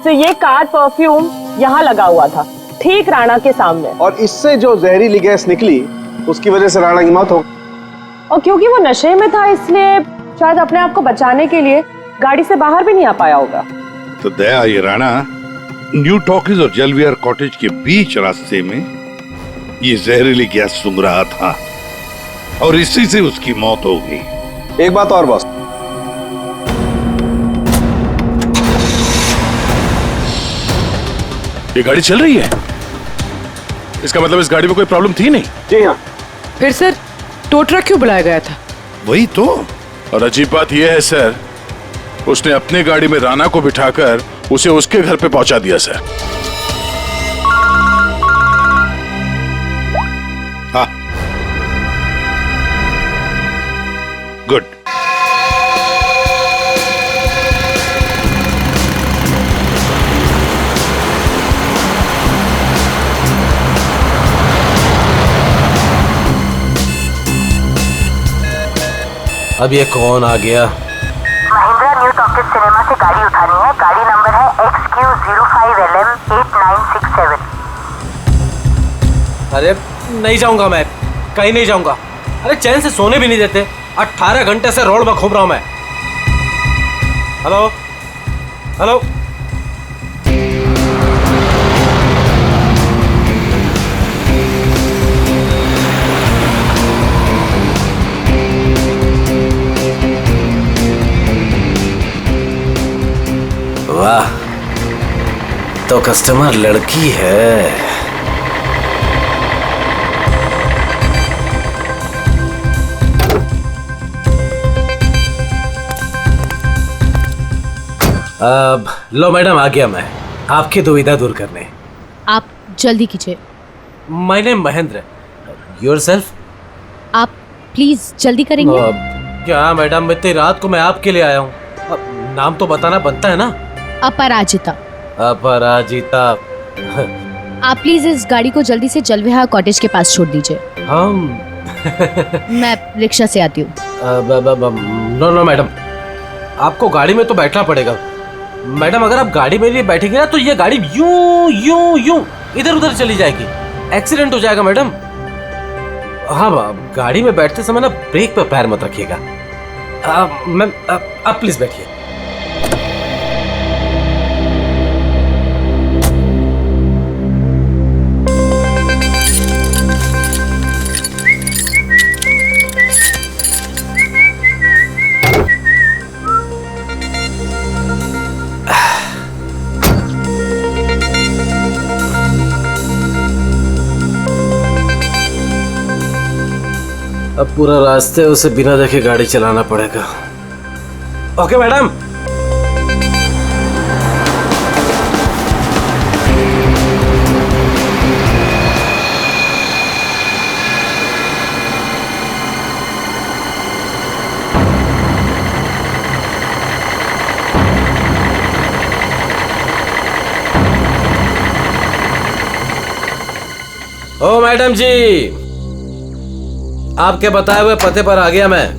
रात से ये कार परफ्यूम यहाँ लगा हुआ था, ठीक राणा के सामने। और इससे जो जहरीली गैस निकली उसकी वजह से राणा की मौत हो। और क्योंकि वो नशे में था इसलिए शायद अपने आप को बचाने के लिए गाड़ी से बाहर भी नहीं आ पाया होगा। तो दया, ये राणा न्यू टॉकीज और जलविहार कॉटेज के बीच रास्ते में ये जहरीली गैस सूंघ रहा था और इसी से उसकी मौत हो गई। एक बात और बॉस, ये गाड़ी चल रही है, इसका मतलब इस गाड़ी में कोई प्रॉब्लम थी नहीं। जी हाँ। फिर सर टो ट्रक क्यों बुलाया गया था? वही तो। और अजीब बात यह है सर, उसने अपनी गाड़ी में राणा को बिठाकर उसे उसके घर पे पहुंचा दिया सर। हाँ, गुड। अब ये कौन आ गया? महिंद्रा न्यू टॉकीज सिनेमा से गाड़ी उठानी है। गाड़ी नंबर है XQ05LM8967। अरे नहीं जाऊंगा मैं, कहीं नहीं जाऊंगा। अरे चैन से सोने भी नहीं देते, 18 घंटे से रोड में घूम रहा हूं मैं। हेलो हेलो, वाह, तो कस्टमर लड़की है। अब लो मैडम, आ गया मैं आपकी दुविधा दूर करने। आप जल्दी कीजिए। My name Mahendra. योरसेल्फ? आप प्लीज जल्दी करेंगे। क्या मैडम, इतनी रात को मैं आपके लिए आया हूँ, नाम तो बताना बनता है ना। अपराजिता। अपराजिता। आप प्लीज इस गाड़ी को जल्दी से जलविहार कॉटेज के पास छोड़ दीजिए। हम मैं रिक्शा से आती हूँ। नो नो मैडम, आपको गाड़ी में तो बैठना पड़ेगा। मैडम अगर आप गाड़ी में नहीं बैठेंगे ना तो ये गाड़ी यूं यूं यूं इधर उधर चली जाएगी, एक्सीडेंट हो जाएगा मैडम। हाँ, गाड़ी में बैठते समय ना ब्रेक पर पैर मत रखिएगा। मैम आप प्लीज बैठिए। अब पूरा रास्ते उसे बिना देखे गाड़ी चलाना पड़ेगा। Okay madam. ओ मैडम जी, आपके बताए हुए पते पर आ गया मैं।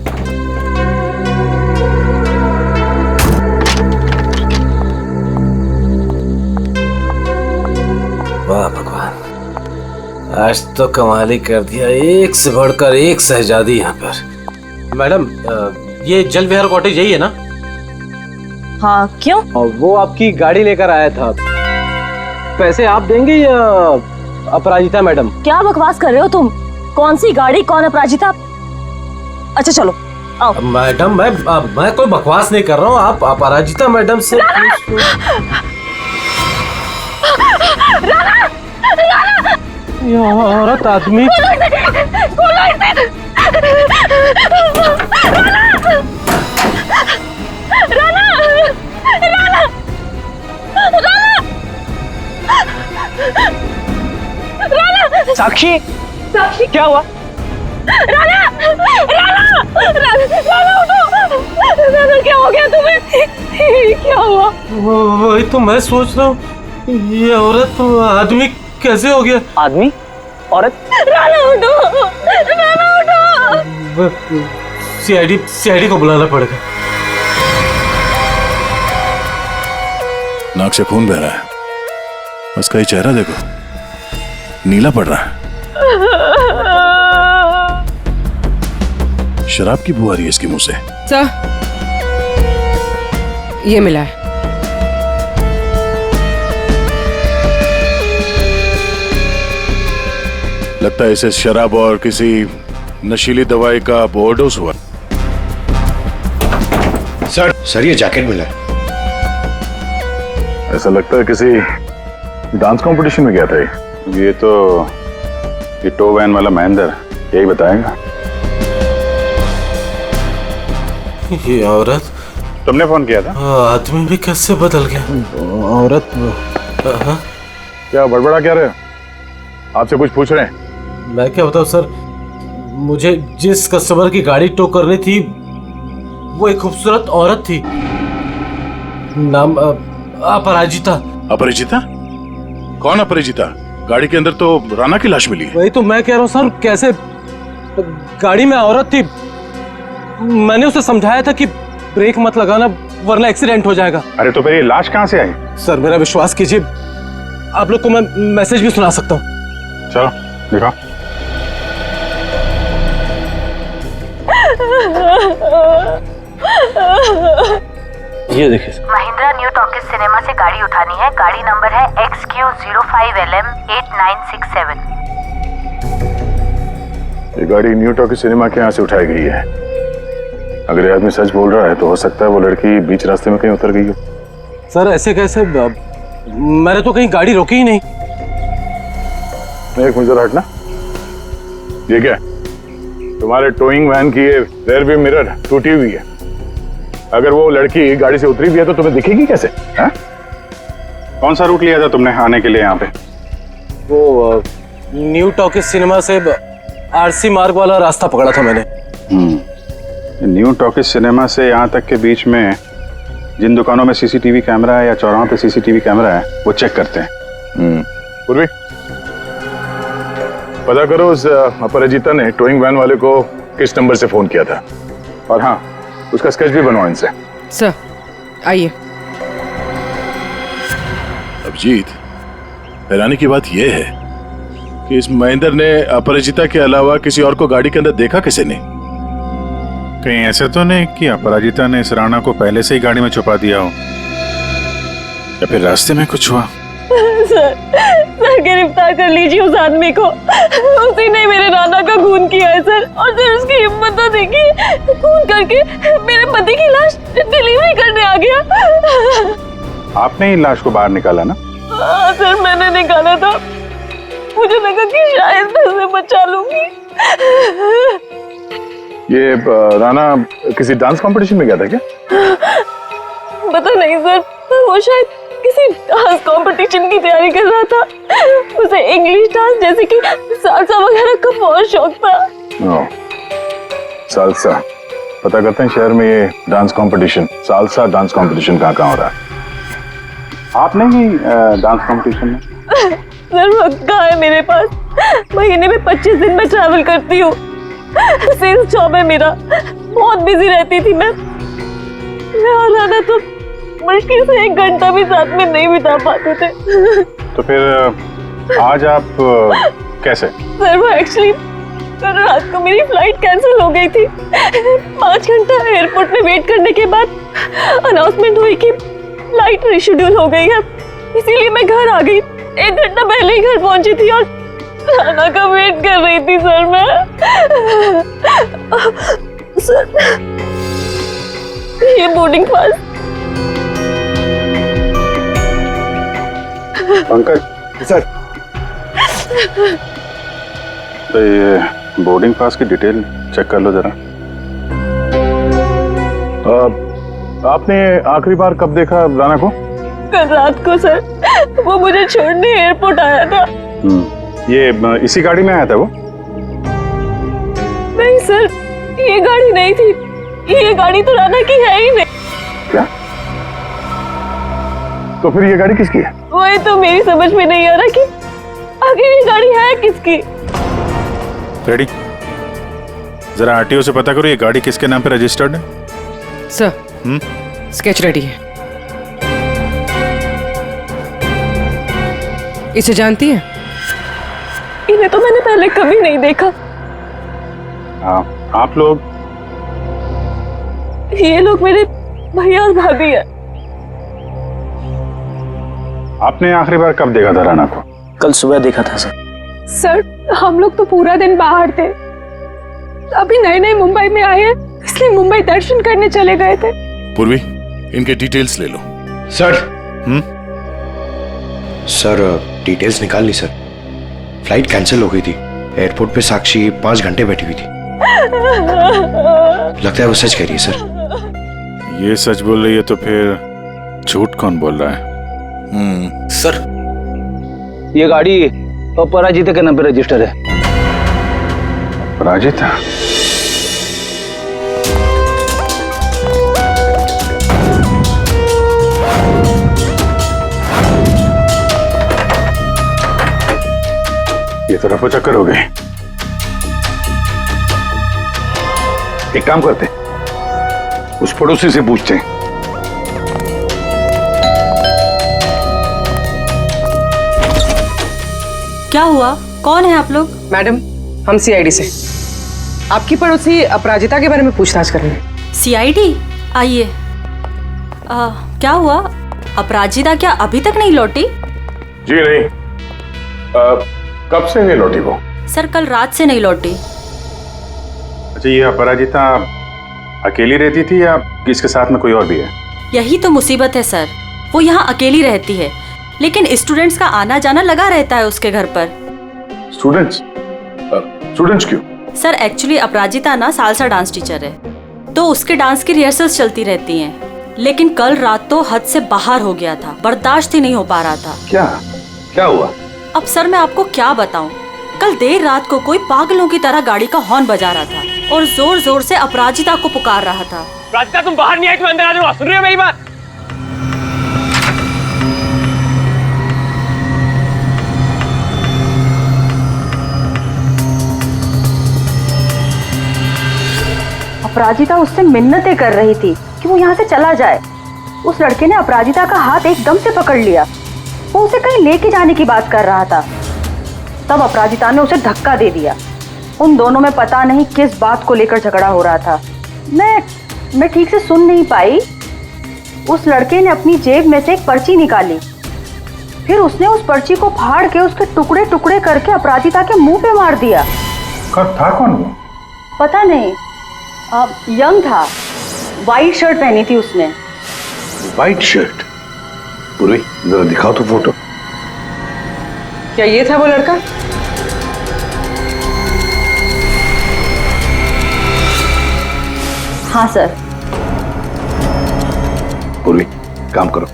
वाह भगवान, आज तो कमाल ही कर दिया, एक से बढ़कर एक शहजादी यहाँ पर। मैडम ये जलविहार कॉटेज यही है ना? हाँ, क्यों? वो आपकी गाड़ी लेकर आया था, पैसे आप देंगे या अपराजिता मैडम? क्या बकवास कर रहे हो तुम? कौन सी गाड़ी, कौन अपराजिता? अच्छा चलो आओ। मैडम मैं कोई बकवास नहीं कर रहा हूँ, आप अपराजिता मैडम से औरत आदमी। साक्षी, साक्षी क्या हुआ? राणा, राणा, राणा उठो। राणा क्या हो गया तुम्हें? क्या हुआ? वही तो मैं सोच रहा हूँ, ये औरत आदमी कैसे हो गया? आदमी? औरत? राणा उठो, राणा उठो। सीआईडी को बुलाना पड़ेगा। नाक से खून बह रहा है। उसका ये चेहरा देखो, नीला पड़ रहा है। शराब की बू आ रही है इसके मुंह से। सर, ये मिला है। लगता है इसे शराब और किसी नशीली दवाई का ओवरडोज हुआ। सर ये जैकेट मिला है। ऐसा लगता है किसी डांस कंपटीशन में गया था ये तो ये टो वैन वाला महेंद्र यही बताएगा। ये औरत, तुमने फोन किया था? आदमी भी कैसे बदल गया। औरत क्या बड़बड़ा क्या रहे हो? आपसे कुछ पूछ रहे हैं। मैं क्या बताऊं सर, मुझे जिस कस्टमर की गाड़ी टो करनी थी वो एक खूबसूरत औरत थी, नाम अपराजिता। अपरिचिता? कौन अपरिचिता? गाड़ी के अंदर तो राणा की लाश मिली है। वही तो मैं कह रहा हूँ सर, कैसे गाड़ी में औरत थी। मैंने उसे समझाया था कि ब्रेक मत लगाना वरना एक्सीडेंट हो जाएगा। अरे तो फिर ये लाश कहाँ से आई? सर मेरा विश्वास कीजिए, आप लोग को मैं मैसेज भी सुना सकता हूँ। चलो दिखाओ। ये देखिए sir. Mahindra new talkies cinema से गाड़ी उठानी है। गाड़ी नंबर है XQ05LM8967। ये गाड़ी न्यू टॉकीज सिनेमा के यहाँ से उठाई गई है। अगर ये आदमी सच बोल रहा है तो हो सकता है वो लड़की बीच रास्ते में कहीं उतर गई हो। सर ऐसे कैसे, मैंने तो कहीं गाड़ी रोकी ही नहीं। एक मिनट जरा हटना। ये क्या है? तुम्हारे टोइंग वैन की ये रेयर व्यू मिरर टूटी हुई है। अगर वो लड़की गाड़ी से उतरी भी है तो तुम्हें दिखेगी कैसे? हा? कौन सा रूट लिया था तुमने आने के लिए यहाँ पे? वो न्यू टॉकीज सिनेमा से आरसी मार्ग वाला रास्ता पकड़ा था मैंने। न्यू टॉकीज सिनेमा से यहाँ तक के बीच में जिन दुकानों में सीसीटीवी कैमरा है या चौराहों पे सीसीटीवी कैमरा है वो चेक करते हैं। पूर्वी पता करो उस अपराजिता ने टोइंग वैन वाले को किस नंबर से फोन किया था, और हाँ उसका स्केच भी बनवाओ इनसे। सर आइए। अभिजीत, हैरानी की बात यह है कि इस महेंद्र ने अपराजिता के अलावा किसी और को गाड़ी के अंदर देखा किसी ने? कहीं ऐसा तो नहीं कि अपराजिता ने इस राणा को पहले से ही गाड़ी में छुपा दिया हो, या फिर रास्ते में कुछ हुआ? सर गिरफ्तार कर लीजिए उस आदमी को। उसी ने मेरे राणा का खून किया है सर। और सर उसकी हिम्मत तो देखिए, खून करके मेरे पति की लाश डिलीवरी करने आ गया। आपने ही लाश को बाहर निकाला ना? हाँ सर मैंने निकाला था। मुझे लगा कि शायद मैं उसे बचा लूंगी। ये राणा किसी डांस कंपटीशन में गया था क्या? पता नहीं सर, वो शायद किसी डांस कंपटीशन की तैयारी कर रहा था। उसे इंग्लिश डांस जैसे कि सालसा वगैरह का बहुत शौक था। सालसा, पता करते हैं शहर में ये dance competition, salsa dance competition कहाँ हो रहा है। आपने ही डांस कंपटीशन में? सर वक्त कहाँ है मेरे पास। महीने में 25 दिन में ट्रैवल करती हूँ। सेल्स जॉब है मेरा, बहुत बिजी रहती थी मैं और राणा तो मुश्किल से 1 घंटा भी साथ में नहीं बिता पाते थे। तो फिर आज आप कैसे? सर वो एक्चुअली कल रात को मेरी फ्लाइट कैंसिल हो गई थी। 5 घंटा एयरपोर्ट में वेट करने के बाद अनाउंसमेंट हुई कि फ्लाइट रिशेड्यूल हो गई है, इसीलिए मैं घर आ गई। 1 घंटा पहले ही घर पहुंची थी और राणा का वेट कर रही थी सर मैं। सर ये बोर्डिंग पास। पंकज सर, तो ये बोर्डिंग पास की डिटेल चेक कर लो जरा। आपने आखिरी बार कब देखा राणा को? कल रात को सर, वो मुझे छोड़ने एयरपोर्ट आया था। ये इसी गाड़ी में आया था वो? नहीं सर, ये गाड़ी नहीं थी। ये गाड़ी तो राणा की है ही नहीं। क्या? तो फिर ये गाड़ी किसकी है? वही तो मेरी समझ में नहीं आ रहा कि आखिर ये गाड़ी है किसकी। रेडी, जरा आरटीओ से पता करो ये गाड़ी किसके नाम पे रजिस्टर्ड है। सर स्केच रेडी है। इसे जानती है? इन्हें तो मैंने पहले कभी नहीं देखा। आप लोग? ये लोग मेरे भैया और भाभी है। आपने आखिरी बार कब देखा था राणा को? कल सुबह देखा था सर। सर हम लोग तो पूरा दिन बाहर थे, अभी नए नए मुंबई में आए हैं, इसलिए मुंबई दर्शन करने चले गए थे। पूर्वी, इनके डिटेल्स ले लो। सर सर डिटेल्स निकाल ली सर। फ्लाइट कैंसिल हो गई थी। एयरपोर्ट पे साक्षी 5 घंटे बैठी हुई थी। लगता है वो सच कह रही है सर। ये सच बोल रही है तो फिर झूठ कौन बोल रहा है? सर ये गाड़ी अपराजिता के नाम पे रजिस्टर है। अपराजिता? ये तो रफो चक्कर हो गए। एक काम करते, उस पड़ोसी से पूछते हैं। क्या हुआ? कौन है आप लोग? मैडम, हम सीआईडी से आपकी पड़ोसी अपराजिता के बारे में पूछताछ कर रहे हैं। सीआईडी? आइए। क्या हुआ? अपराजिता क्या अभी तक नहीं लौटी? जी नहीं। कब से नहीं लौटी वो? सर कल रात से नहीं लौटी। अच्छा, ये अपराजिता अकेली रहती थी या इसके साथ में कोई और भी है? यही तो मुसीबत है सर, वो यहाँ अकेली रहती है, लेकिन स्टूडेंट्स का आना जाना लगा रहता है उसके घर पर। स्टूडेंट्स क्यों? सर एक्चुअली अपराजिता ना सालसा डांस टीचर है, तो उसके डांस की रिहर्सल्स चलती रहती हैं। लेकिन कल रात तो हद से बाहर हो गया था, बर्दाश्त ही नहीं हो पा रहा था। क्या हुआ? अब सर मैं आपको क्या बताऊं, कल देर रात को कोई पागलों की तरह गाड़ी का हॉर्न बजा रहा था और जोर जोर से अपराजिता को पुकार रहा था। अपराजिता तुम बाहर नहीं आई, तुम अंदर आ जाओ। सुन रही हो मेरी बात? अपराजिता उससे मिन्नतें कर रही थी कि वो यहाँ से चला जाए। उस लड़के ने अपराजिता का हाथ एकदम से पकड़ लिया। वो उसे कहीं लेके जाने की बात कर रहा था। तब अपराजिता ने उसे धक्का दे दिया। उन दोनों में पता नहीं किस बात को लेकर झगड़ा हो रहा था। मैं ठीक से सुन नहीं पाई। उस लड़के ने अपनी जेब में से एक पर्ची निकाली, फिर उसने उस पर्ची को फाड़ के उसके टुकड़े टुकड़े करके अपराजिता के मुंह पे मार दिया। कब था कौन वो? पता नहीं, यंग था, वाइट शर्ट पहनी थी उसने। White shirt? पूर्वी जरा दिखाओ तो फोटो। क्या ये था वो लड़का? हाँ सर। पूर्वी काम करो,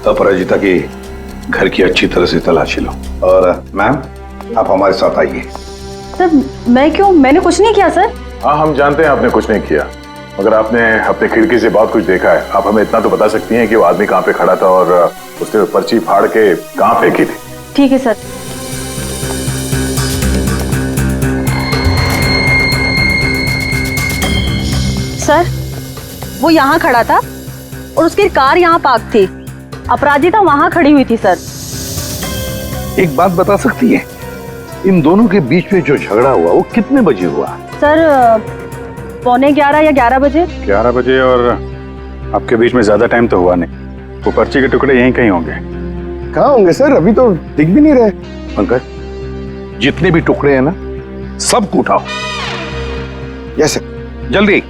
अपराजिता के घर की अच्छी तरह से तलाशी लो। और मैम आप हमारे साथ आइए। सर मैं क्यों? मैंने कुछ नहीं किया सर। हाँ हम जानते हैं आपने कुछ नहीं किया, मगर आपने अपने खिड़की से बहुत कुछ देखा है। आप हमें इतना तो बता सकती हैं कि वो आदमी कहाँ पे खड़ा था और उसने पर्ची फाड़ के कहाँ फेंकी थी? ठीक है सर। सर वो यहाँ खड़ा था और उसकी कार यहाँ पार्क थी। अपराजिता वहाँ खड़ी हुई थी सर। एक बात बता सकती है, इन दोनों के बीच में जो झगड़ा हुआ वो कितने बजे हुआ? सर 11:15 या 11 बजे। 11 बजे। और आपके बीच में ज्यादा टाइम तो हुआ नहीं। वो पर्ची के टुकड़े यहीं कहीं होंगे। कहाँ होंगे सर? अभी तो दिख भी नहीं रहे। पंकज, जितने भी टुकड़े हैं ना सबको उठाओ। Yes sir. जल्दी।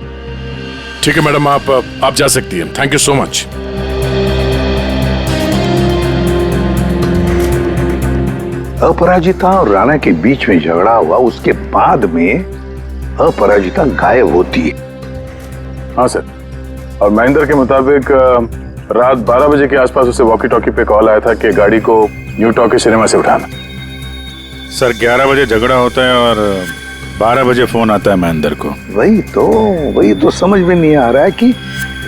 ठीक है मैडम, आप जा सकती हैं। Thank you so much. Aparajita और राणा के बीच में झगड़ा हुआ, उसके बाद में अपराजिता गायब होती है। हाँ सर, और महेंद्र के मुताबिक रात 12 बजे के आसपास उसे वॉकी टॉकी पे कॉल आया था कि गाड़ी को न्यू टॉकी सिनेमा से उठाना। सर 11 बजे झगड़ा होता है और 12 बजे फोन आता है महेंद्र को। वही तो समझ में नहीं आ रहा है कि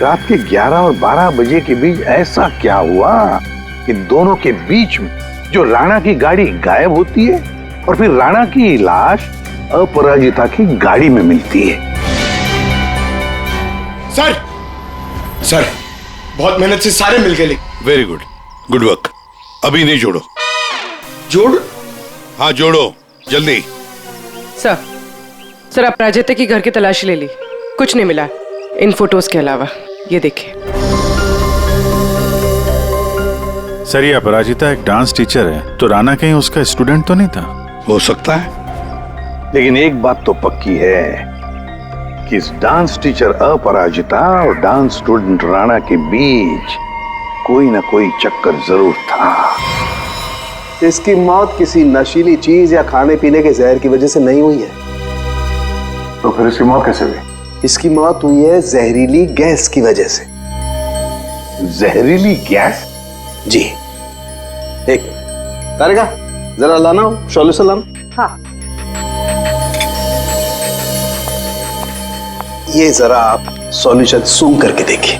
रात के 11 और 12 बजे के बीच ऐसा क्या हुआ कि दोनों के बीच में जो राणा की गाड़ी गायब होती है और फिर राणा की लाश अपराजिता की गाड़ी में मिलती है। सर बहुत मेहनत से सारे मिल गए। Very good, good work. अभी नहीं जोड़ो। जोड़। हाँ जोड़ो जल्दी। सर अपराजिता की घर की तलाशी ले ली, कुछ नहीं मिला इन फोटोज के अलावा। ये देखिए। सर ये अपराजिता एक डांस टीचर है, तो राणा कहीं उसका स्टूडेंट तो नहीं था? हो सकता है, लेकिन एक बात तो पक्की है कि इस डांस टीचर अपराजिता और डांस स्टूडेंट राणा के बीच कोई ना कोई चक्कर जरूर था। इसकी मौत किसी नशीली चीज या खाने पीने के जहर की वजह से नहीं हुई है। तो फिर इसकी मौत कैसे हुई? इसकी मौत हुई है जहरीली गैस की वजह से। जहरीली गैस? जी। एक तारिका जरा लाना हो, सॉल्यूशन लाना। हाँ। ये जरा आप सॉल्यूशन सूंघ करके देखिए।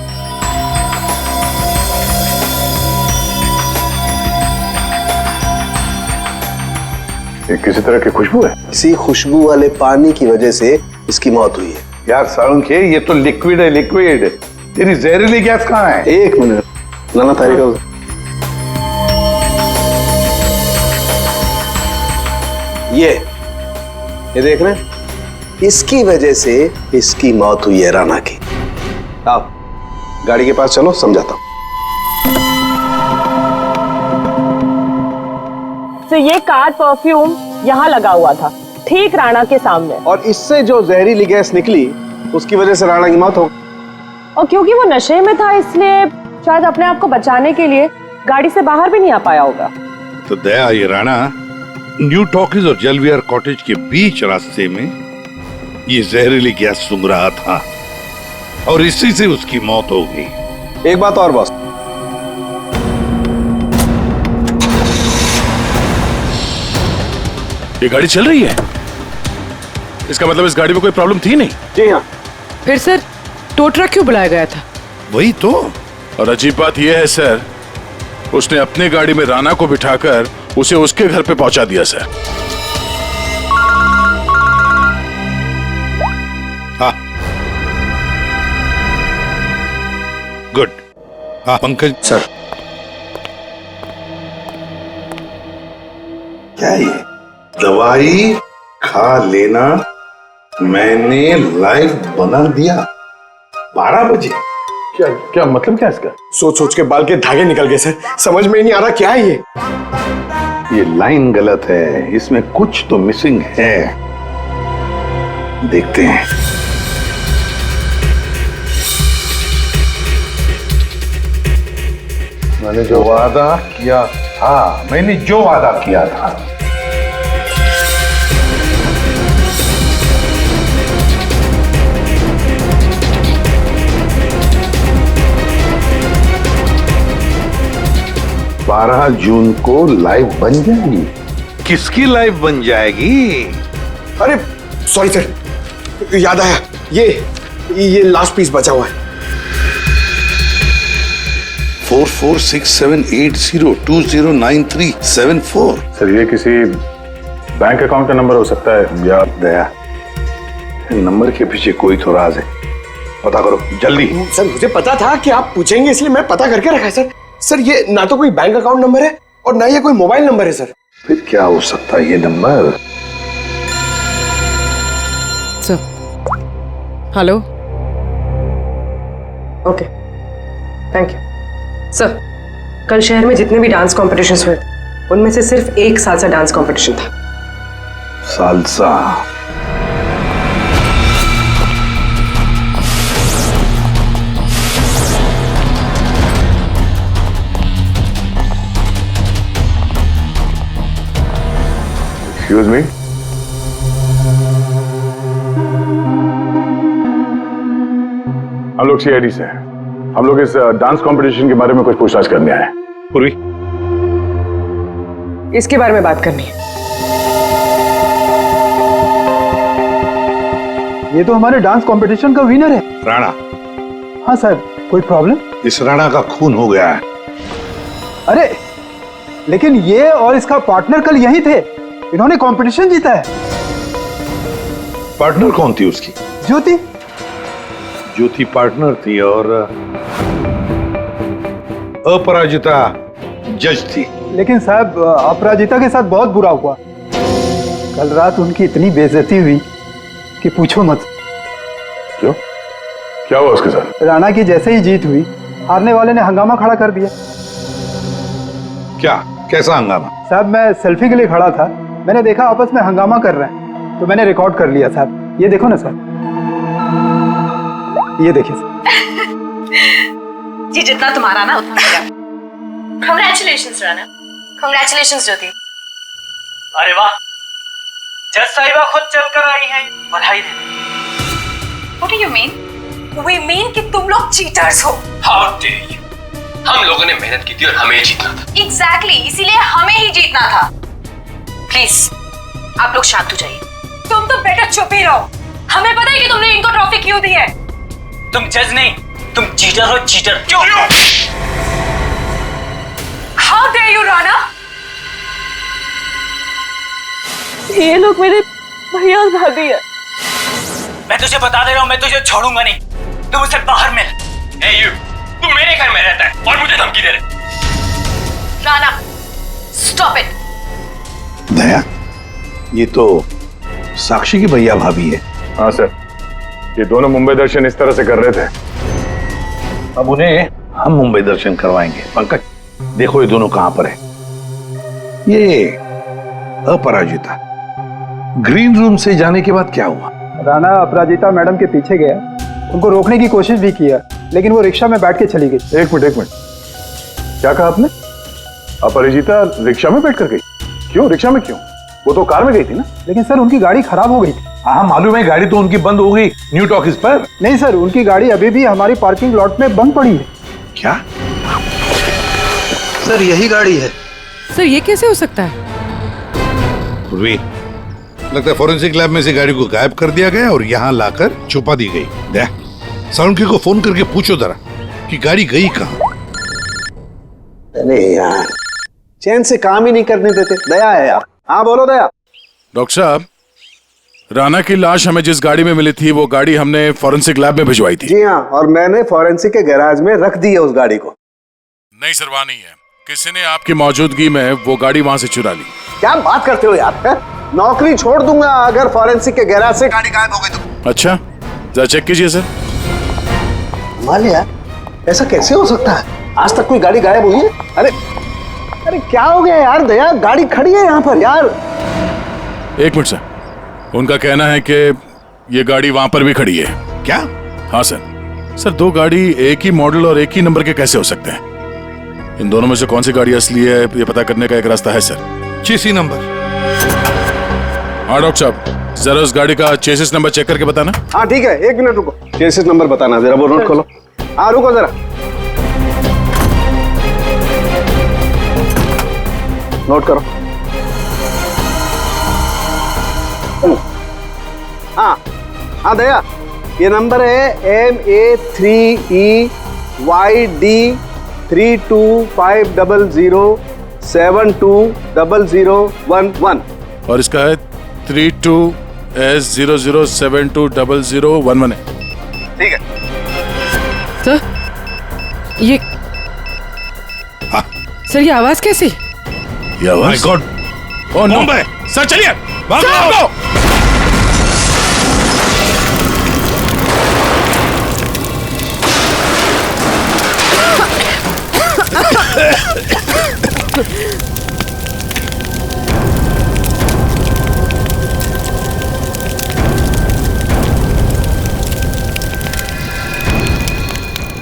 ये किसी तरह की खुशबू है? किसी खुशबू वाले पानी की वजह से इसकी मौत हुई है। यार साळुंखे, ये तो लिक्विड है, लिक्विड। तेरी जहरीली गैस कहाँ है? एक मिनट लाना तारिका। ये देख रहे हैं, इसकी वजह से इसकी मौत हुई है राणा की। आओ गाड़ी के पास चलो, समझाता हूं। तो ये कार परफ्यूम यहाँ लगा हुआ था, ठीक राणा के सामने, और इससे जो जहरीली गैस निकली उसकी वजह से राणा की मौत हो। और क्योंकि वो नशे में था इसलिए शायद अपने आप को बचाने के लिए गाड़ी से बाहर भी नहीं आ पाया होगा। तो दया, ये राणा न्यू टॉकीज और जलवियर कॉटेज के बीच रास्ते में ये जहरीली गैस सूंघ रहा था और इसी से उसकी मौत हो गई। एक बात और बॉस, ये गाड़ी चल रही है, इसका मतलब इस गाड़ी में कोई प्रॉब्लम थी नहीं? जी हाँ। फिर सर टो ट्रक क्यों बुलाया गया था? वही तो। और अजीब बात यह है सर, उसने अपनी गाड़ी में राणा को बिठाकर उसे उसके घर पे पहुंचा दिया सर। हाँ गुड। हाँ पंकज सर। क्या ये दवाई खा लेना मैंने लाइव बना दिया 12 बजे? क्या क्या मतलब क्या इसका? सोच सोच के बाल के धागे निकल गए सर, समझ में ही नहीं आ रहा क्या है ये। ये लाइन गलत है, इसमें कुछ तो मिसिंग है। देखते हैं। मैंने जो वादा किया था, बारह जून को लाइव बन जाएगी। किसकी लाइव बन जाएगी? अरे सॉरी सर, याद आया, ये लास्ट पीस बचा हुआ है। 446780209374। सर ये किसी बैंक अकाउंट का नंबर हो सकता है या? दया, नंबर के पीछे कोई तो राज है, पता करो जल्दी। सर मुझे पता था कि आप पूछेंगे इसलिए मैं पता करके रखा है सर। सर ये ना तो कोई बैंक अकाउंट नंबर है और ना ये कोई मोबाइल नंबर है सर। फिर क्या हो सकता है ये number? Sir hello, okay thank you. Sir कल शहर में जितने भी डांस कॉम्पिटिशन्स हुए उनमें से सिर्फ एक सालसा डांस कॉम्पिटिशन था। सालसा? एक्सक्यूज मी, हम लोग सीआईडी से हैं। हम लोग इस डांस कंपटीशन के बारे में कुछ पूछताछ करने आए हैं। पूर्वी, इसके बारे में बात करनी है। ये तो हमारे डांस कंपटीशन का विनर है। राणा। हाँ सर, कोई प्रॉब्लम? इस राणा का खून हो गया है। अरे लेकिन ये और इसका पार्टनर कल यहीं थे, इन्होंने कंपटीशन जीता है। पार्टनर कौन थी उसकी? ज्योति। ज्योति पार्टनर थी और अपराजिता जज थी। लेकिन साहब अपराजिता के साथ बहुत बुरा हुआ। कल रात उनकी इतनी बेइज्जती हुई कि पूछो मत। क्यों? क्या हुआ उसके साथ? राणा की जैसे ही जीत हुई, हारने वाले ने हंगामा खड़ा कर दिया। क्या? कैसा हंगामा? साहब मैं सेल्फी के लिए खड़ा था, मैंने देखा आपस में हंगामा कर रहे हैं, तो मैंने रिकॉर्ड कर लिया साहब। ये देखो ना साहब, ये देखिए जी, जितना तुम्हारा ना उतना मेरा। Congratulations राणा। Congratulations ज्योति। अरे वाह, जज साहिबा खुद चलकर आई हैं, बधाई देने। What do you mean? We mean कि तुम लोग cheaters हो। How dare you? हम लोगों ने मेहनत की थी और हमें जीतना था। Exactly, इसीलिए हमें ही जीतना था। Please, आप लोग शांत हो जाइए। तुम तो बेटा चुप ही रहो। हमें पता है कि तुमने इनको ट्रॉफी क्यों दी है। तुम जज नहीं, तुम चीटर हो, चीटर। क्यों? How dare you Rana? ये लोग मेरे भैया और भाभी है। मैं तुझे बता दे रहा हूँ, मैं तुझे छोड़ूंगा नहीं। तुम उसे बाहर मिल। Hey you, तू मेरे घर में रहता है और मुझे धमकी दे रहे। Rana, stop it। दया, ये तो साक्षी की भैया भाभी है। हाँ सर, ये दोनों मुंबई दर्शन इस तरह से कर रहे थे। अब उन्हें हम मुंबई दर्शन करवाएंगे। पंकज, देखो ये दोनों कहां पर है। ये अपराजिता ग्रीन रूम से जाने के बाद क्या हुआ? राणा अपराजिता मैडम के पीछे गया, उनको रोकने की कोशिश भी किया, लेकिन वो रिक्शा में बैठ के चली गई। एक मिनट, क्या कहा आपने? अपराजिता रिक्शा में बैठ कर गई? क्यों? रिक्शा में क्यों? वो तो कार में गई थी ना। लेकिन सर उनकी गाड़ी खराब हो गई थी। हाँ मालूम है, गाड़ी तो उनकी बंद हो गई न्यू टॉकीज पर। नहीं सर, उनकी गाड़ी अभी भी हमारी पार्किंग लॉट में बंद पड़ी है। क्या? सर यही गाड़ी है। सर ये कैसे हो सकता है? लगता है फोरेंसिक लैब में से गाड़ी को गायब कर दिया गया और यहाँ लाकर छुपा दी गई। दया, सालुंकी को फोन करके पूछो जरा कि गाड़ी गई कहाँ। अरे यार, चैन से काम ही नहीं करने देते। दया है यार। हाँ बोलो दया। डॉक्टर साहब, राणा की लाश हमें जिस गाड़ी में मिली थी वो गाड़ी हमने फोरेंसिक लैब में भिजवाई थी। जी हाँ, और मैंने फोरेंसिक के गैराज में रख दी है उस गाड़ी को। नहीं सर, वहाँ नहीं है। किसी ने आपकी मौजूदगी में वो गाड़ी वहाँ से चुरा ली। क्या बात करते हो यार? है? नौकरी छोड़ दूंगा अगर फोरेंसिक के गैराज से गाड़ी गायब हो गई तो। अच्छा, जरा चेक कीजिए सर। मालिया, ऐसा कैसे हो सकता है? आज तक कोई गाड़ी गायब हुई है? अरे अरे क्या हो गया यार दया, गाड़ी खड़ी है यहाँ पर यार। एक मिनट सर, उनका कहना है कि ये गाड़ी वहां पर भी खड़ी है। क्या? हाँ सर, दो गाड़ी एक ही मॉडल और एक ही नंबर के कैसे हो सकते हैं? इन दोनों में से कौन सी गाड़ी असली है ये पता करने का एक रास्ता है सर। चेसी नंबर। हाँ डॉक्टर साहब, जरा उस गाड़ी का चेसिस नंबर चेक करके बताना। हाँ ठीक है, एक मिनट रुको। चेसिस नंबर बताना जरा, वो नोट खोलो। हाँ रुको जरा, नोट करो। हाँ हाँ दया, ये नंबर है MA3EYD325007200011 और इसका है 32S00720011 है। ठीक है सर, ये सर ये आवाज कैसी? ये आवाज? My god, oh no. Sir चलिए, भागो।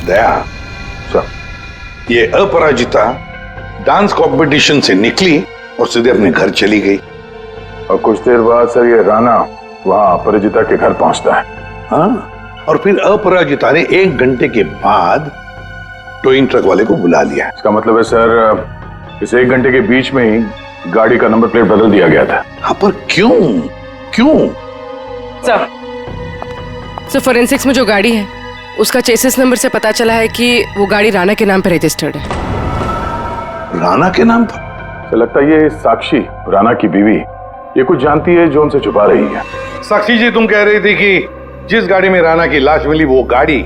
दया सर, ये अपराजिता डांस कंपटीशन से निकली और सीधे अपने घर चली गई। और कुछ देर बाद सर ये राणा वहां अपराजिता के घर पहुंचता है। हाँ, और फिर अपराजिता ने 1 घंटे के बाद टोइंग ट्रक वाले को बुला लिया। इसका मतलब है सर, इस 1 घंटे के बीच में ही गाड़ी का नंबर प्लेट बदल दिया गया था। हाँ, पर क्यों? सर फोरेंसिक्स में जो गाड़ी है उसका चेसिस नंबर से पता चला है कि वो गाड़ी राणा के नाम पर रजिस्टर्ड है। राणा के नाम पर? तो लगता है ये साक्षी, राणा की बीवी, ये कुछ जानती है जो हमसे छुपा रही है। साक्षी जी, तुम कह रही थी कि जिस गाड़ी में राणा की लाश मिली वो गाड़ी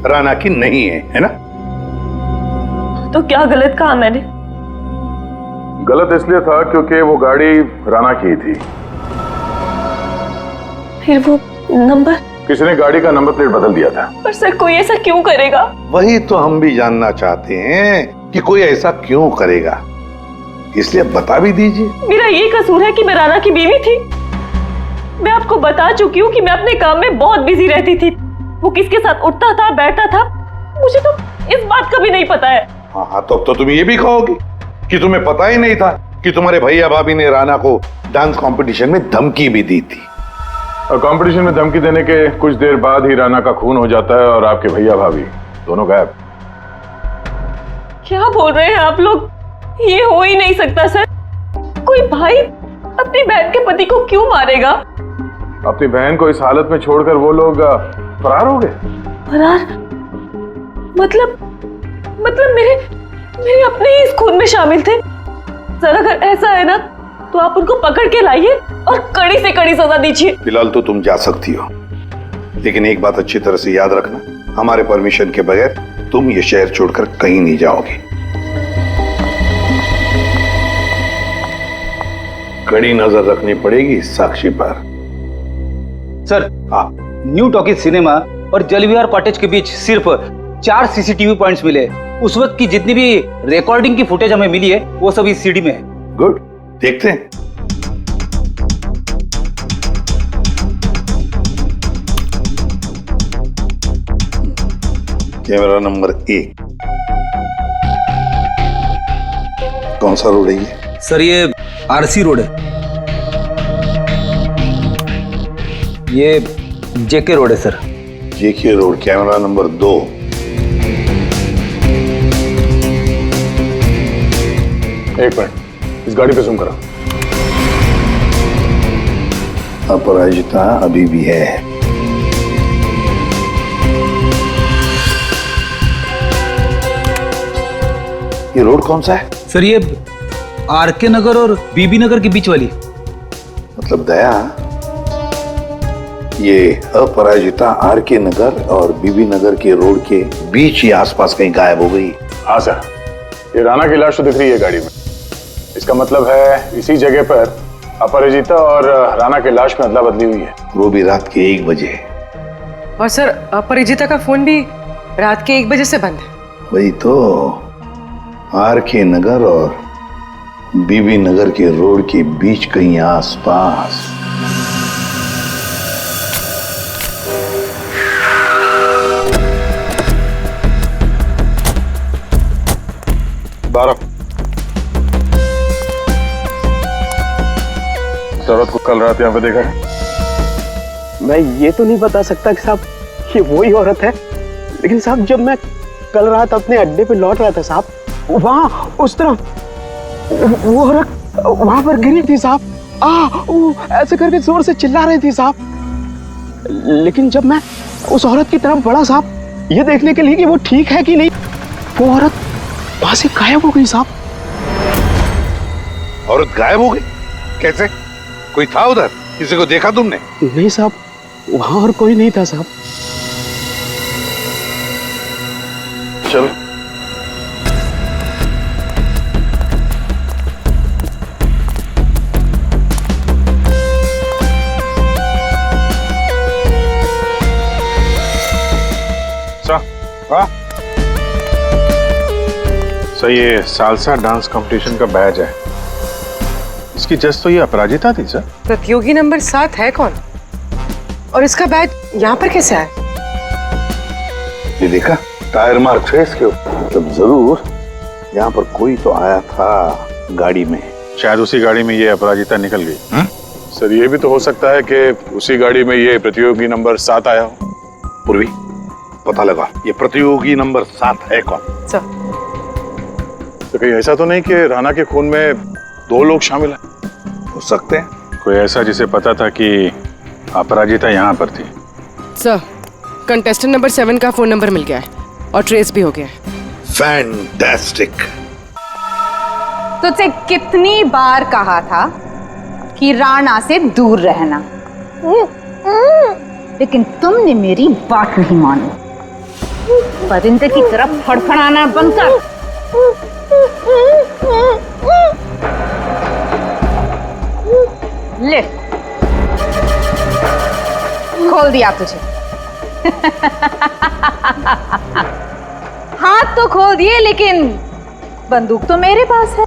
राणा की नहीं है ना? तो क्या गलत कहा मैंने? गलत इसलिए था क्योंकि वो गाड़ी राणा की थी। फिर वो नंबर? किसी ने गाड़ी का नंबर प्लेट बदल दिया था। पर सर कोई ऐसा क्यों करेगा? वही तो हम भी जानना चाहते हैं कि कोई ऐसा क्यों करेगा, इसलिए बता भी दीजिए। मेरा ये कसूर है कि मैं राणा की बीवी थी। मैं आपको बता चुकी हूँ कि मैं अपने काम में बहुत बिजी रहती थी। वो किसके साथ उठता था बैठता था मुझे तो इस बात का भी नहीं पता है। हाँ तो तुम ये भी कहोगी कि तुम्हें पता ही नहीं था कि तुम्हारे भैया भाभी ने राणा को डांस कंपटीशन में धमकी भी दी थी। और कंपटीशन में धमकी देने के कुछ देर बाद ही राणा का खून हो जाता है और आपके भैया भाभी दोनों गायब। क्या बोल रहे हैं आप लोग? ये हो ही नहीं सकता सर। कोई भाई अपनी बहन के पति को क्यों मारेगा? अपनी बहन को इस हालत में छोड़कर वो लोग फरार हो गए। फरार? मतलब मेरे अपने ही इस खून में शामिल थे। सर अगर ऐसा है ना तो आप उनको पकड़ के लाइए और कड़ी से कड़ी सजा दीजिए। फिलहाल तो तुम जा सकती हो, लेकिन एक बात अच्छी तरह से याद रखना, हमारे परमिशन के बगैर तुम ये शहर छोड़कर कहीं नहीं जाओगे। कड़ी नजर रखनी पड़ेगी साक्षी पर। सर, न्यू टॉकीज सिनेमा और जलविहार कॉटेज के बीच सिर्फ 4 सीसीटीवी पॉइंट्स मिले। उस वक्त की जितनी भी रिकॉर्डिंग की फुटेज हमें मिली है वो सब इस सीडी में है। गुड, देखते हैं। Camera number 1। कौन सा रोड है ये? सर ये आरसी रोड है। ये जेके रोड है सर। जेके रोड, कैमरा नंबर 2। एक मिनट, इस गाड़ी पे जूम करो। अपराजिता अभी भी है। ये रोड कौन सा है? सर ये आरके नगर और बीबी नगर के बीच वाली। मतलब दया, ये अपराजिता आरके नगर और बीबी नगर के रोड के बीच ही आसपास कहीं गायब हो गई। हाँ सर, ये राणा की लाश तो दिख रही है गाड़ी में। इसका मतलब है इसी जगह पर अपराजिता और राणा की लाश में अदला बदली हुई है। वो भी रात के 1 बजे। और सर अपराजिता का फोन भी रात के 1 बजे से बंद है। वही तो, आरके नगर और बीबी नगर के रोड के बीच कहीं आसपास। औरत को कल रात यहाँ पे देखा है? मैं ये तो नहीं बता सकता कि साहब ये वही औरत है, लेकिन साहब जब मैं कल रात अपने अड्डे पे लौट रहा था साहब, वहाँ उस तरफ वो औरत वहां पर गिरी थी साहब। वो ऐसे करके जोर से चिल्ला रही थी साहब। लेकिन जब मैं उस औरत की तरफ बढ़ा साहब ये देखने के लिए कि वो ठीक है कि नहीं, वो औरत वहां से गायब हो गई साहब। औरत गायब हो गई? कैसे? कोई था उधर? किसी को देखा तुमने? नहीं साहब, वहां और कोई नहीं था साहब। चलो सर ये सालसा डांस कंपटीशन का बैच है। इसकी जज तो ये अपराजिता थी सर। प्रतियोगी नंबर 7 है कौन? और इसका बैच यहाँ पर कैसे आया? ये देखा, टायर मार्क है इसके ऊपर। मतलब जरूर यहाँ पर कोई तो आया था गाड़ी में। शायद उसी गाड़ी में ये अपराजिता निकल गई। सर ये भी तो हो सकता है कि उसी गाड़ी में ये प्रतियोगी नंबर 7 आया हो। पूर्वी, पता लगा ये प्रतियोगी नंबर 7 है कौन? सर तो कहीं ऐसा तो नहीं कि राणा के खून में 2 लोग शामिल हैं? हो सकते हैं। कोई ऐसा जिसे पता था कि अपराजिता यहाँ पर थी। सर कंटेस्टेंट नंबर 7 का फोन नंबर मिल गया है और ट्रेस भी हो गया है। फैंटास्टिक। तुझसे कितनी बार कहा था कि राणा से दूर रहना, लेकिन तुमने मेरी बात नहीं मानी। परिंदे की तरफ फड़फड़ाना बंद कर। ले, खोल दिया तुझे। हाथ तो खोल दिए, लेकिन बंदूक तो मेरे पास है।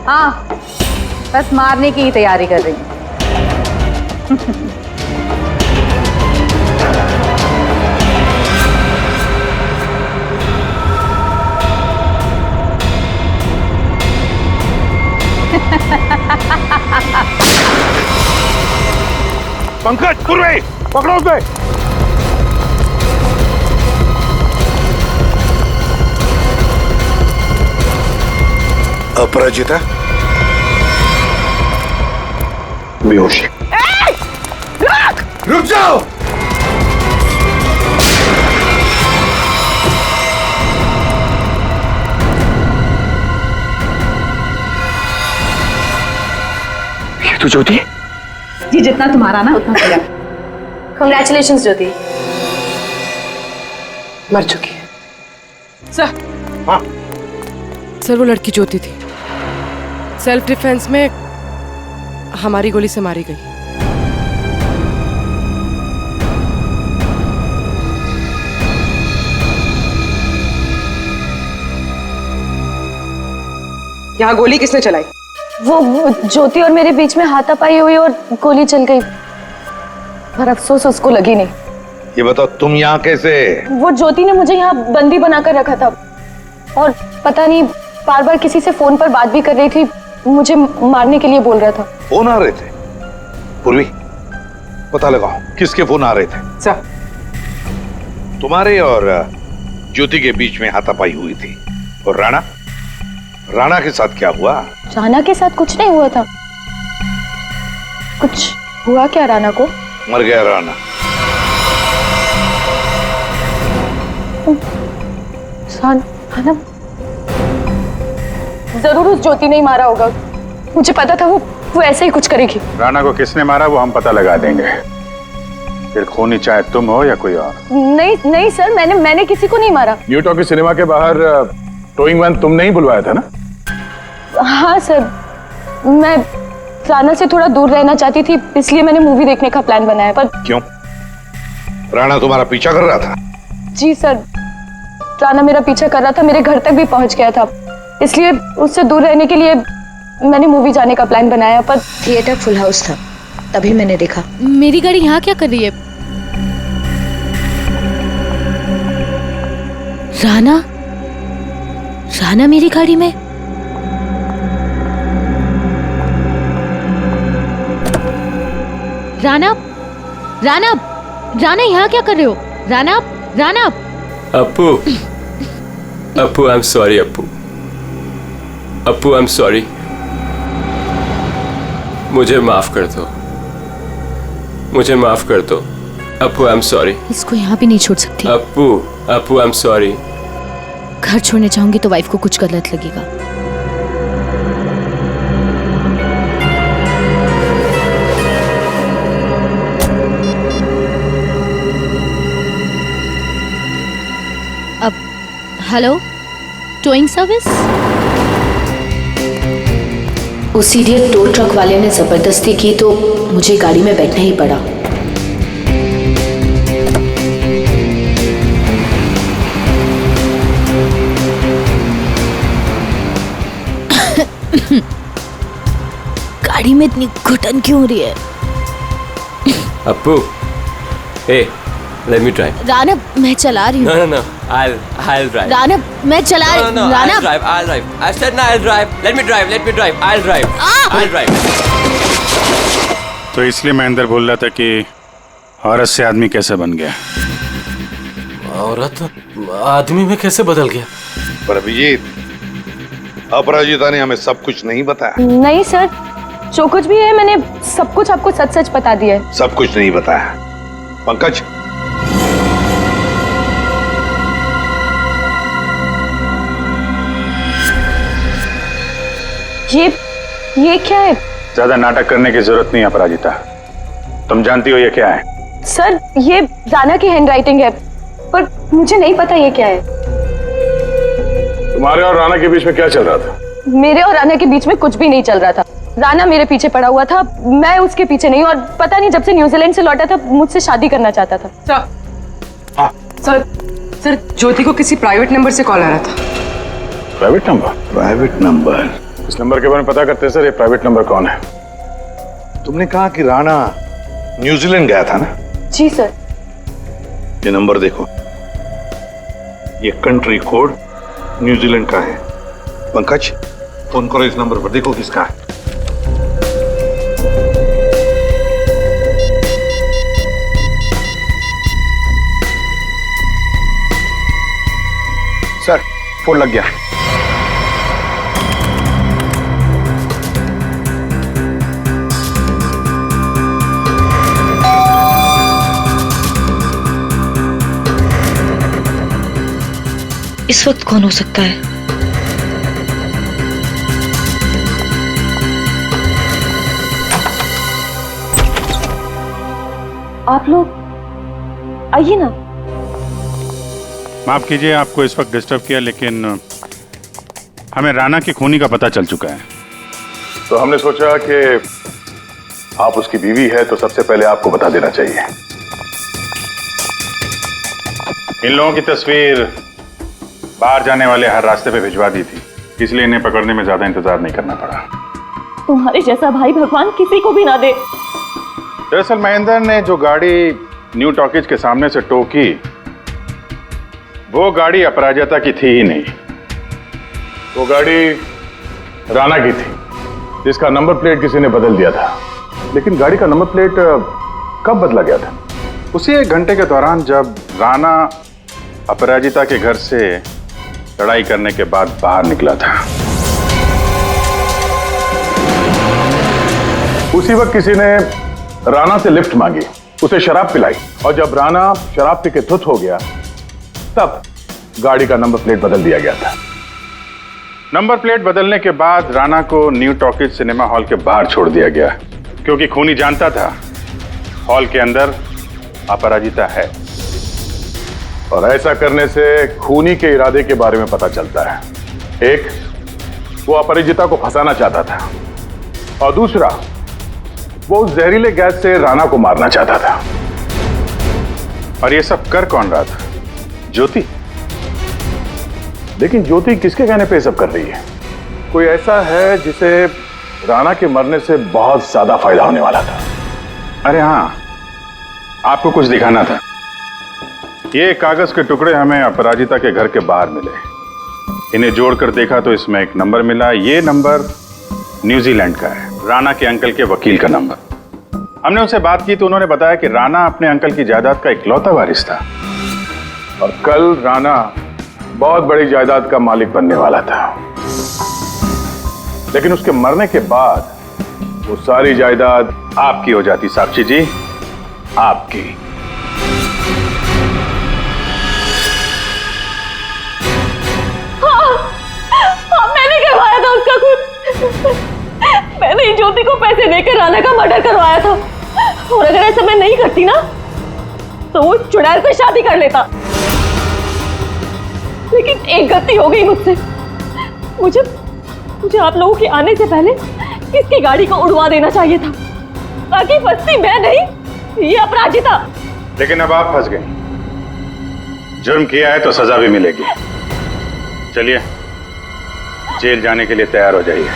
हाँ, बस मारने की ही तैयारी कर रही हूँ। पंकज, पूर्वे, पकड़ो उसे। अपराजिता बेहोश है। रुक जाओ। ये तो ज्योति है। जी, जितना तुम्हारा ना उतना मेरा। Congratulations, ज्योति। मर चुकी है। सर। हाँ सर, वो लड़की ज्योति थी। सेल्फ डिफेंस में हमारी गोली से मारी गई। यहाँ गोली किसने चलाई? वो ज्योति और मेरे बीच में हाथापाई हुई और गोली चल गई, पर अफसोस उसको लगी नहीं। ये बताओ तुम यहाँ कैसे? वो ज्योति ने मुझे यहाँ बंदी बनाकर रखा था और पता नहीं बार बार किसी से फोन पर बात भी कर रही थी, मुझे मारने के लिए बोल रहा था। फोन आ रहे थे? पूर्वी, पता लगाओ किसके फोन आ रहे थे। सर, तुम्हारे और ज्योति के बीच में हाथापाई हुई थी। और राणा, राणा के साथ क्या हुआ? राणा के साथ कुछ नहीं हुआ था। कुछ हुआ क्या राणा को? मर गया राणा। राणा जरूर उस ज्योति ने ही मारा होगा। मुझे पता था वो ऐसे ही कुछ करेगी। राणा को किसने मारा वो हम पता लगा देंगे। फिर खूनी चाहे तुम हो या कोई और। नहीं नहीं सर, मैंने किसी को नहीं मारा। न्यू टॉकी सिनेमा के बाहर टोइंग वैन तुमने ही बुलवाया था ना? हाँ सर, मैं राणा से थोड़ा दूर रहना चाहती थी, इसलिए मैंने मूवी देखने का प्लान बनाया। पर क्यों? राणा तुम्हारा पीछा कर रहा था? जी सर, राणा मेरा पीछा कर रहा था, मेरे घर तक भी पहुंच गया था, इसलिए उससे दूर रहने के लिए मैंने मूवी जाने का प्लान बनाया। पर थिएटर फुल हाउस था, तभी मैंने देखा। मेरी गाड़ी यहाँ क्या कर रही है? राणा, राणा मेरी गाड़ी में? राणा, राणा, राणा यहाँ क्या कर रहे हो? Rana, Rana. Appu, Appu, I am sorry Appu, Appu I am sorry, मुझे माफ कर दो, मुझे माफ कर दो अप्पू, आई एम सॉरी। इसको यहाँ भी नहीं छोड़ सकती। Appu, Appu I am sorry. घर छोड़ने चाहूंगी तो वाइफ को कुछ गलत लगेगा। अब हेलो, टोइंग सर्विस? उस इडियट टो ट्रक वाले ने जबरदस्ती की तो मुझे गाड़ी में बैठना ही पड़ा। गाड़ी में इतनी घुटन क्यों हो रही है? अप्पू, हे, let me drive. राणा, मैं चला रही हूँ। No, no, no. I'll drive. Rana, मैं चला रही हूँ। No, Rana, I'll drive. I said no, I'll drive. Let me drive. I'll drive. I'll drive. तो इसलिए मैं अंदर बोल रहा था कि औरत से आदमी कैसे बन गया। औरत आदमी में कैसे बदल गया? पर अभिजीत, अपराजिता ने हमें सब कुछ नहीं बताया। नहीं सर, जो कुछ भी है मैंने सब कुछ आपको सच सच बता दिया है। सब कुछ नहीं बताया। पंकज, ये क्या है? ज्यादा नाटक करने की जरूरत नहीं अपराजिता, तुम जानती हो ये क्या है? सर, ये राणा की हैंडराइटिंग है, पर मुझे नहीं पता ये क्या है। तुम्हारे और राणा के बीच में क्या चल रहा था? मेरे और राना के बीच में कुछ भी नहीं चल रहा था। राना मेरे पीछे पड़ा हुआ था, मैं उसके पीछे नहीं, और पता नहीं जब से न्यूजीलैंड से लौटा था मुझसे शादी करना चाहता था। सर ज्योति को किसी प्राइवेट नंबर से कॉल आ रहा था। Private number? Private number? इस नंबर के बारे में पता करते हैं सर, ये प्राइवेट नंबर कौन है? तुमने कहा कि राणा न्यूजीलैंड गया था ना? जी सर। ये नंबर देखो, ये कंट्री कोड न्यूजीलैंड का है। पंकज, फोन करो इस नंबर पर, देखो किसका है। सर फोन लग गया। इस वक्त कौन हो सकता है? आप लोग आइए ना। माफ कीजिए आपको इस वक्त डिस्टर्ब किया, लेकिन हमें राणा की खूनी का पता चल चुका है। तो हमने सोचा कि आप उसकी बीवी है तो सबसे पहले आपको बता देना चाहिए। इन लोगों की तस्वीर बाहर जाने वाले हर रास्ते पे भिजवा दी थी, इसलिए इन्हें पकड़ने में ज्यादा इंतजार नहीं करना पड़ा। तुम्हारे जैसा भाई भगवान किसी को भी ना दे। दरअसल महेंद्र ने जो गाड़ी न्यू टॉकीज के सामने से टोकी, वो गाड़ी अपराजिता की थी ही नहीं। वो गाड़ी राणा की थी, जिसका नंबर प्लेट किसी ने बदल दिया था। लेकिन गाड़ी का नंबर प्लेट कब बदला गया था? उसी 1 घंटे के दौरान जब राणा अपराजिता के घर से लड़ाई करने के बाद बाहर निकला था। उसी वक्त किसी ने राणा से लिफ्ट मांगी, उसे शराब पिलाई, और जब राणा शराब पी के धुत हो गया तब गाड़ी का नंबर प्लेट बदल दिया गया था। नंबर प्लेट बदलने के बाद राणा को न्यू टॉकीज सिनेमा हॉल के बाहर छोड़ दिया गया, क्योंकि खूनी जानता था हॉल के अंदर अपराजिता है। और ऐसा करने से खूनी के इरादे के बारे में पता चलता है। एक, वो अपराजिता को फंसाना चाहता था, और दूसरा, वो उस जहरीले गैस से राणा को मारना चाहता था। और ये सब कर कौन रहा था? ज्योति। लेकिन ज्योति किसके कहने पे सब कर रही है? कोई ऐसा है जिसे राणा के मरने से बहुत ज्यादा फायदा होने वाला था। अरे हाँ, आपको कुछ दिखाना था। ये कागज के टुकड़े हमें अपराजिता के घर के बाहर मिले। इन्हें जोड़कर देखा तो इसमें एक नंबर मिला। ये नंबर न्यूजीलैंड का है, राणा के अंकल के वकील का नंबर। हमने उनसे बात की तो उन्होंने बताया कि राणा अपने अंकल की जायदाद का इकलौता वारिस था, और कल राणा बहुत बड़ी जायदाद का मालिक बनने वाला था। लेकिन उसके मरने के बाद वो सारी जायदाद आपकी हो जाती। साक्षी जी, आपकी। हाँ, मैंने करवाया था उसका खून। मैंने ज्योति को पैसे देकर राणा का मर्डर करवाया था, और अगर ऐसा मैं नहीं करती ना तो वो चुड़ैल से शादी कर लेता। लेकिन एक गलती हो गई मुझसे। मुझे आप लोगों के आने से पहले इसकी गाड़ी को उड़वा देना चाहिए था, ताकि फंसती मैं नहीं, ये अपराजिता। लेकिन अब आप फंस गई। जुर्म किया है तो सजा भी मिलेगी। चलिए, जेल जाने के लिए तैयार हो जाइए।